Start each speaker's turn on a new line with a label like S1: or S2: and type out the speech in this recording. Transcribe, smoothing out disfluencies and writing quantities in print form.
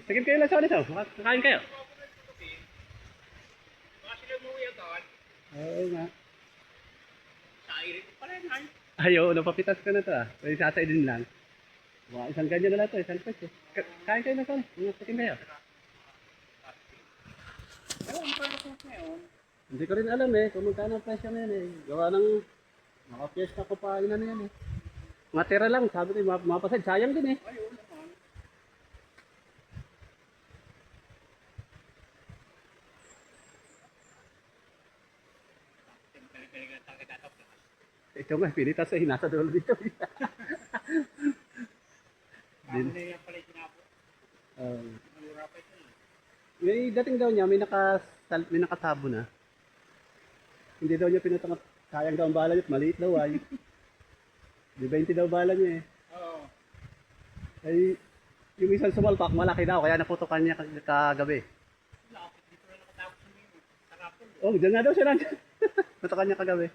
S1: Sige kayo lang sa kanito. Kakain kayo. Oo nga. Ayaw, napapitas ka na to ah. Pwede sasay din lang. Mga isang ganyan na lang to, isang peso. Kain kayo na to. Sige kayo. Hindi ko rin alam eh kung magkano ang presyo na yan eh. Gawa ng makapiesta ko pa ina na yan eh. Matira lang, sabi ko mapasad, sayang din eh. Ito nga, pinitas eh, nasa dulo dito. Din. May dating daw niya, may nakasabo na. Hindi daw niya pinutang, sayang daw ang bala niya, maliit daw ay. Di 20 daw bala niya eh.
S2: Oo.
S1: Ay, yung isang sumalpak, malaki daw, kaya naputukan niya kagabi.
S2: Dito na nakatapos yung sarapol.
S1: Oh, dyan nga daw siya nandiyan. Putukan niya kagabi.